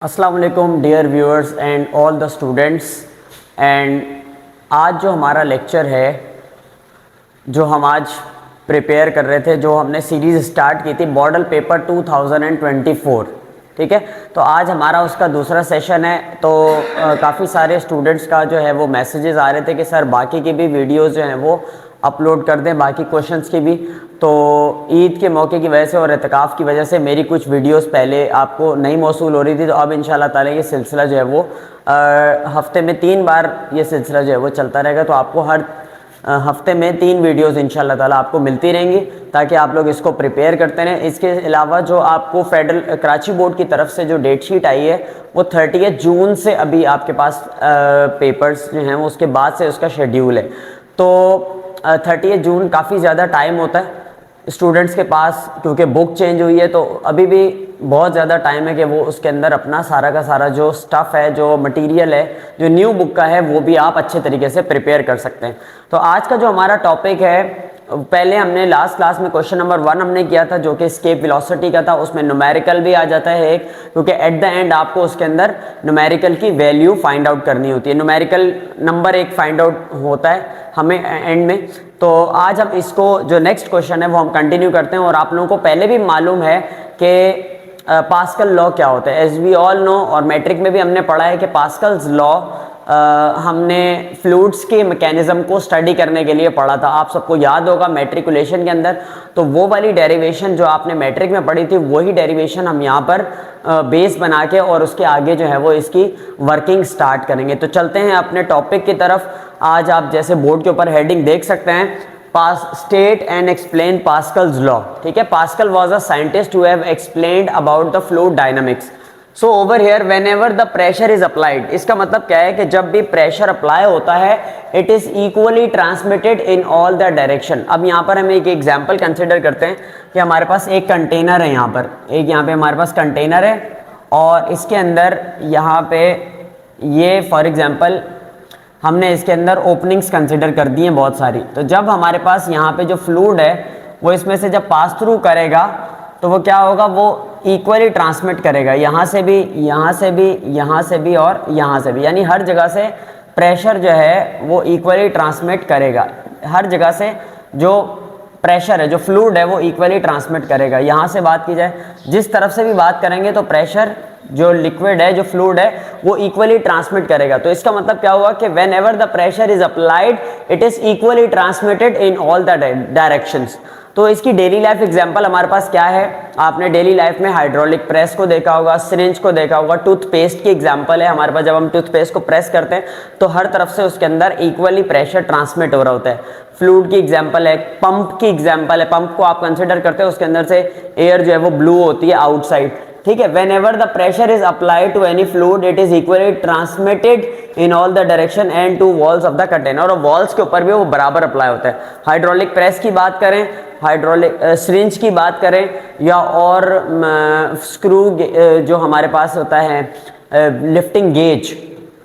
अस्सलाम वालेकुम dear viewers and all the students. And आज जो हमारा लेक्चर है, जो हम आज प्रिपेयर कर रहे थे, जो हमने सीरीज़ स्टार्ट की थी मॉडल पेपर 2024, ठीक है। तो आज हमारा उसका दूसरा सेशन है। तो काफ़ी सारे स्टूडेंट्स का जो है वो मैसेजेस आ रहे थे कि सर बाकी की भी वीडियोज़ जो हैं वो अपलोड कर दें, बाकी क्वेश्चंस की भी। तो ईद के मौके की वजह से और एतकाफ़ की वजह से मेरी कुछ वीडियोस पहले आपको नहीं मौसूल हो रही थी, तो अब इंशाल्लाह ताला ये सिलसिला जो है वो हफ्ते में 3 बार ये सिलसिला जो है वो चलता रहेगा। तो आपको हर हफ्ते में 3 वीडियोस इंशाल्लाह ताला आपको मिलती रहेंगी, ताकि आप लोग इसको प्रिपेयर करते रहें। इसके अलावा जो आपको फेडरल कराची बोर्ड की तरफ से जो डेट शीट आई है वो 30 जून से अभी आपके पास पेपर्स जो हैं वो उसके बाद से उसका शेड्यूल है। तो 30 जून काफ़ी ज़्यादा टाइम होता है स्टूडेंट्स के पास, क्योंकि बुक चेंज हुई है। तो अभी भी बहुत ज़्यादा टाइम है कि वो उसके अंदर अपना सारा का सारा जो स्टफ़ है, जो मटेरियल है, जो न्यू बुक का है, वो भी आप अच्छे तरीके से प्रिपेयर कर सकते हैं। तो आज का जो हमारा टॉपिक है, पहले हमने लास्ट क्लास में क्वेश्चन नंबर 1 हमने किया था, जो कि एस्केप वेलोसिटी का था। उसमें न्यूमेरिकल भी आ जाता है एक, क्योंकि एट द एंड आपको उसके अंदर न्यूमेरिकल की वैल्यू फाइंड आउट करनी होती है। न्यूमेरिकल नंबर एक फाइंड आउट होता है हमें एंड में। तो आज हम इसको जो नेक्स्ट क्वेश्चन है वो हम कंटिन्यू करते हैं। और आप लोगों को पहले भी मालूम है कि पास्कल लॉ क्या होता है, एज वी ऑल नो, और मैट्रिक में भी हमने पढ़ा है कि पास्कल्स लॉ हमने फ्लूइड्स के मैकेनिज्म को स्टडी करने के लिए पढ़ा था। आप सबको याद होगा मैट्रिकुलेशन के अंदर। तो वो वाली डेरिवेशन जो आपने मैट्रिक में पढ़ी थी, वही डेरिवेशन हम यहाँ पर बेस बना के और उसके आगे जो है वो इसकी वर्किंग स्टार्ट करेंगे। तो चलते हैं अपने टॉपिक की तरफ। आज आप जैसे बोर्ड के ऊपर हेडिंग देख सकते हैं, state and explain Pascal's law, ठीक है। Pascal was a scientist who have explained about the fluid dynamics. So over here whenever the pressure is applied, इसका मतलब क्या है कि जब भी प्रेशर अप्लाई होता है, it is equally transmitted in all the direction. अब यहाँ पर हम एक एग्जांपल कंसिडर करते हैं कि हमारे पास एक कंटेनर है, यहाँ पे हमारे पास कंटेनर है, और इसके अंदर यहाँ पे ये फॉर एग्जांपल हमने इसके अंदर ओपनिंग्स कंसिडर कर दी हैं बहुत सारी। तो जब हमारे पास यहाँ पे जो फ्लूइड है वो इसमें से जब पास थ्रू करेगा, तो वो क्या होगा, वो इक्वली ट्रांसमिट करेगा, यहाँ से भी, यहाँ से भी, यहाँ से भी और यहाँ से भी। यानी हर जगह से प्रेशर जो है वो इक्वली ट्रांसमिट करेगा। हर जगह से जो प्रेशर है, जो फ्लूइड है, वो इक्वली ट्रांसमिट करेगा। यहाँ से बात की जाए, जिस तरफ से भी बात करेंगे तो प्रेशर, जो लिक्विड है, जो फ्लूइड है, वो इक्वली ट्रांसमिट करेगा। तो इसका मतलब क्या हुआ कि when ever the pressure is applied, it is equally transmitted in all the directions. तो इसकी डेली लाइफ एग्जांपल हमारे पास क्या है, आपने डेली लाइफ में हाइड्रोलिक प्रेस को देखा होगा, सिरिंज को देखा होगा, टूथपेस्ट की एग्जांपल है हमारे पास। जब हम टूथपेस्ट को प्रेस करते हैं तो हर तरफ से उसके अंदर इक्वली प्रेशर ट्रांसमिट हो रहा होता है। फ्लूइड की एग्जांपल है, पंप की एग्जांपल है। पंप को आप कंसिडर करते हैं, उसके अंदर से एयर जो है वो ब्लू होती है आउटसाइड, ठीक है। Whenever the pressure is applied to any fluid, it is equally transmitted in all the direction and to walls of the container. और वॉल्स के ऊपर भी वो बराबर अप्लाई होता है। हाइड्रोलिक प्रेस की बात करें, हाइड्रोलिक सिरिंज की बात करें, या और स्क्रू जो हमारे पास होता है, लिफ्टिंग गेज,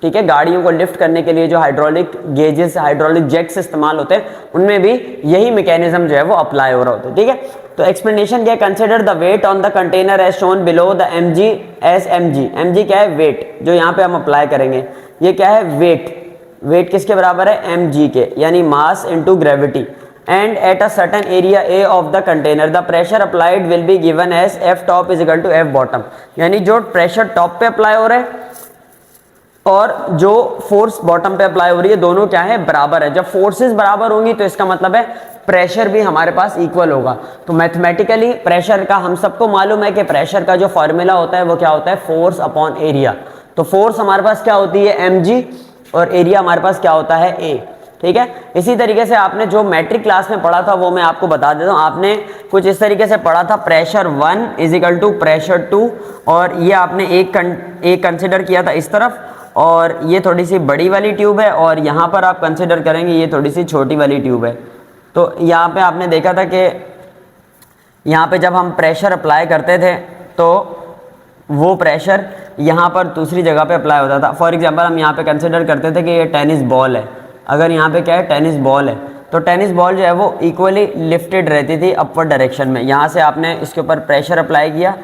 ठीक है, गाड़ियों को लिफ्ट करने के लिए जो हाइड्रोलिक गेजेस, हाइड्रोलिक जैक्स इस्तेमाल होते हैं, उनमें भी यही मैकेनिज्म जो है वो अप्लाई हो रहा होता है, ठीक है। तो एक्सप्लेनेशन क्या है, consider the weight on the container as shown below the mg as mg। mg क्या है, वेट, जो यहाँ पे हम अप्लाई करेंगे, ये क्या है, वेट किसके बराबर है, mg के, यानी mass into gravity. And at a certain area A of the container the pressure applied will be given as F top is equal to F bottom. यानी जो प्रेशर टॉप पे अप्लाई हो रहा है और जो फोर्स बॉटम पे apply हो रही है, दोनों क्या है, बराबर है। जब फोर्सेस बराबर होंगी तो इसका मतलब है प्रेशर भी हमारे पास इक्वल होगा। तो मैथमेटिकली प्रेशर का हम सबको मालूम है कि प्रेशर का जो फॉर्मूला होता है वो क्या होता है, फोर्स अपॉन एरिया। तो फोर्स हमारे पास क्या होती है, mg, और एरिया हमारे पास क्या होता है, a, ठीक है। इसी तरीके से आपने जो मैट्रिक क्लास में पढ़ा था वो मैं आपको बता देता हूँ। आपने कुछ इस तरीके से पढ़ा था, pressure 1 is equal to pressure 2, और ये आपने एक कंसिडर किया था इस तरफ, और ये थोड़ी सी बड़ी वाली ट्यूब है, और यहाँ पर आप कंसिडर करेंगे ये थोड़ी सी छोटी वाली ट्यूब है। तो यहाँ पे आपने देखा था कि यहाँ पे जब हम प्रेशर अप्लाई करते थे तो वो प्रेशर यहाँ पर दूसरी जगह पे अप्लाई होता था। फॉर एग्जांपल हम यहाँ पे कंसिडर करते थे कि ये टेनिस बॉल है। अगर यहाँ पे क्या है, टेनिस बॉल है, तो टेनिस बॉल जो है वो इक्वली लिफ्टेड रहती थी अपवर्ड डायरेक्शन में। यहाँ से आपने इसके ऊपर प्रेशर अप्लाई किया,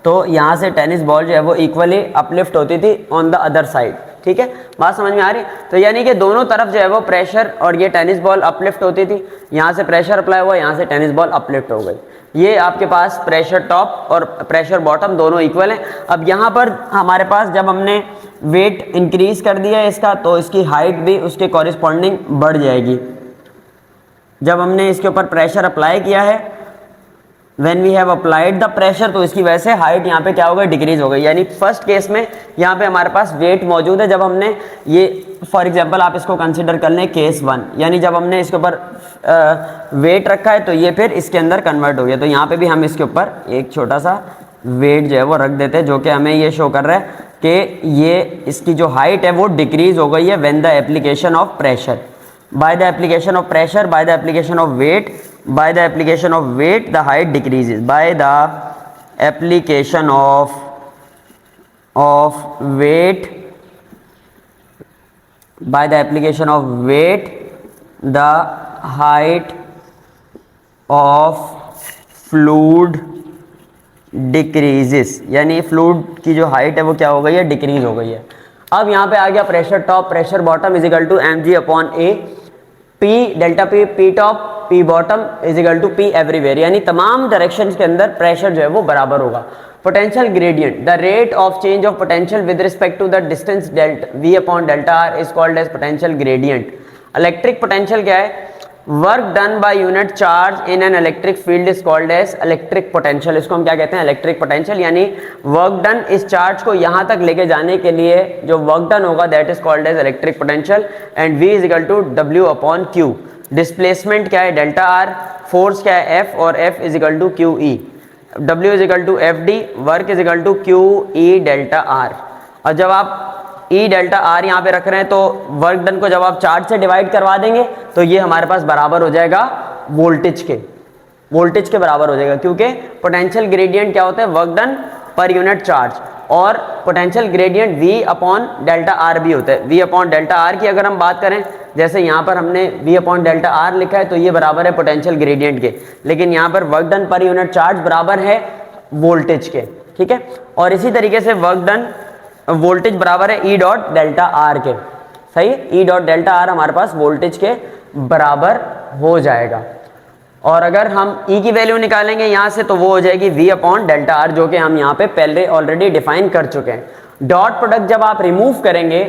तो यहाँ से टेनिस बॉल जो है वो इक्वली अपलिफ्ट होती थी ऑन द अदर साइड। ठीक है, बात समझ में आ रही? तो यानी कि दोनों तरफ जो है वो प्रेशर और ये टेनिस बॉल अपलिफ्ट होती थी, यहाँ से प्रेशर अप्लाई हुआ, यहाँ से टेनिस बॉल अपलिफ्ट हो गई। ये आपके पास प्रेशर टॉप और प्रेशर बॉटम दोनों इक्वल हैं। अब यहाँ पर हमारे पास जब हमने वेट इंक्रीज कर दिया है इसका, तो इसकी हाइट भी उसके कॉरिस्पॉन्डिंग बढ़ जाएगी। जब हमने इसके ऊपर प्रेशर अप्लाई किया है, When we have applied the pressure, तो इसकी वजह से हाइट यहाँ पे क्या हो गई, डिक्रीज हो गई। यानी फर्स्ट केस में यहाँ पे हमारे पास वेट मौजूद है। जब हमने ये फॉर एग्जांपल आप इसको कंसिडर कर लें केस 1, यानी जब हमने इसके ऊपर वेट रखा है तो ये फिर इसके अंदर कन्वर्ट हो गया। तो यहाँ पे भी हम इसके ऊपर एक छोटा सा वेट जो है वो रख देते हैं, जो कि हमें ये शो कर रहा है कि ये इसकी जो हाइट है वो डिक्रीज हो गई है when the application of pressure, by the application of pressure, by the application of weight, by the application of weight the height decreases, by the application of weight, by the application of weight the height of fluid decreases, यानी fluid की जो height है वो क्या हो गई है, decrease हो गई है। अब यहाँ पे आ गया pressure top pressure bottom is equal to mg upon a, p delta p, p top p bottom is equal to p everywhere, यानी तमाम डायरेक्शंस के अंदर प्रेशर जो है वो बराबर होगा। Potential gradient, the rate of change of potential with respect to the distance delta v upon delta r is called as potential gradient. Electric potential क्या है, work done by unit charge in an electric field is called as electric potential. इसको हम क्या कहते हैं, electric potential, यानी work done इस charge को यहां तक लेके जाने के लिए जो वर्क डन होगा that is called as electric potential. And v is equal to w upon q। Displacement क्या है, डेल्टा r, फोर्स क्या है f, और f is equal to q e, w is equal to f d, work is equal to q e delta r। और जब आप ई delta R यहाँ पे रख रहे हैं तो वर्क डन को जब आप चार्ज से डिवाइड करवा देंगे तो ये हमारे पास बराबर हो जाएगा वोल्टेज के बराबर हो जाएगा, क्योंकि पोटेंशियल ग्रेडियंट क्या होता है, वर्क डन पर यूनिट चार्ज, और potential gradient v upon delta R भी होता है। v अपॉन डेल्टा आर की अगर हम बात करें, जैसे यहाँ पर हमने v अपॉन डेल्टा आर लिखा है तो ये बराबर है पोटेंशियल ग्रेडियंट के, लेकिन यहाँ पर वर्क डन पर यूनिट चार्ज बराबर है वोल्टेज के। ठीक है, और इसी तरीके से वर्क डन वोल्टेज बराबर है ई डॉट डेल्टा आर के। सही है, ई डॉट डेल्टा आर हमारे पास वोल्टेज के बराबर हो जाएगा। और अगर हम ई की वैल्यू निकालेंगे यहाँ से तो वो हो जाएगी v अपॉन डेल्टा आर, जो कि हम यहाँ पे पहले ऑलरेडी डिफाइन कर चुके हैं। डॉट प्रोडक्ट जब आप रिमूव करेंगे,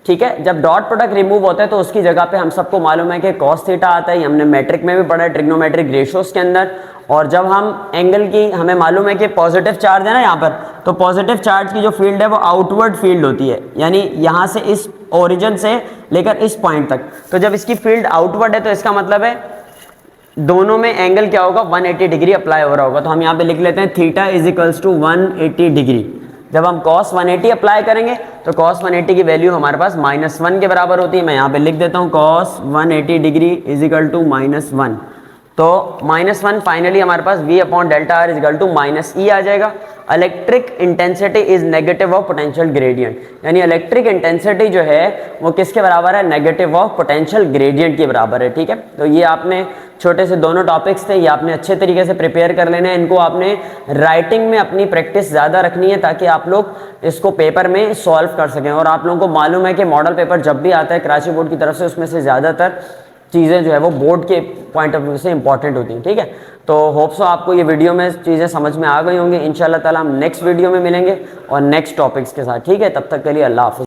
ठीक है, जब डॉट प्रोडक्ट रिमूव होता है तो उसकी जगह पे हम सबको मालूम है कि कॉस थीटा आता है, हमने मैट्रिक में भी पढ़ा है, ट्रिग्नोमेट्रिक रेशियोज के अंदर। और जब हम एंगल की, हमें मालूम है कि पॉजिटिव चार्ज है ना यहाँ पर, तो पॉजिटिव चार्ज की जो फील्ड है वो आउटवर्ड फील्ड होती है, यानी यहाँ से इस ओरिजिन से लेकर इस पॉइंट तक। तो जब इसकी फील्ड आउटवर्ड है तो इसका मतलब है दोनों में एंगल क्या होगा, 180 डिग्री अप्लाई हो रहा होगा। तो हम यहाँ पे लिख लेते हैं theta is equals to 180 degree. जब हम cos 180 अप्लाई करेंगे तो cos 180 की वैल्यू हमारे पास -1 के बराबर होती है। मैं यहाँ पे लिख देता हूँ cos 180 degree is equal to -1। तो -1 फाइनली हमारे पास v upon delta R is equal to -e आ जाएगा। Electric intensity is negative of potential gradient, यानी इलेक्ट्रिक इंटेंसिटी जो है वो किसके बराबर है, नेगेटिव ऑफ पोटेंशियल ग्रेडियंट के बराबर है। ठीक है, तो ये आपने छोटे से दोनों टॉपिक्स थे, ये आपने अच्छे तरीके से प्रिपेयर कर लेना है। इनको आपने राइटिंग में अपनी प्रैक्टिस ज़्यादा रखनी है ताकि आप लोग इसको पेपर में सॉल्व कर सकें। और आप लोगों को मालूम है कि मॉडल पेपर जब भी आता है कराची बोर्ड की तरफ से, उसमें से ज़्यादातर चीज़ें जो है वो बोर्ड के पॉइंट ऑफ व्यू से इंपॉर्टेंट होती हैं। ठीक है, तो होप सो आपको ये वीडियो में चीज़ें समझ में आ गई होंगी। इंशाल्लाह ताला हम नेक्स्ट वीडियो में मिलेंगे और नेक्स्ट टॉपिक्स के साथ। ठीक है, तब तक के लिए अल्लाह हाफ़िज़।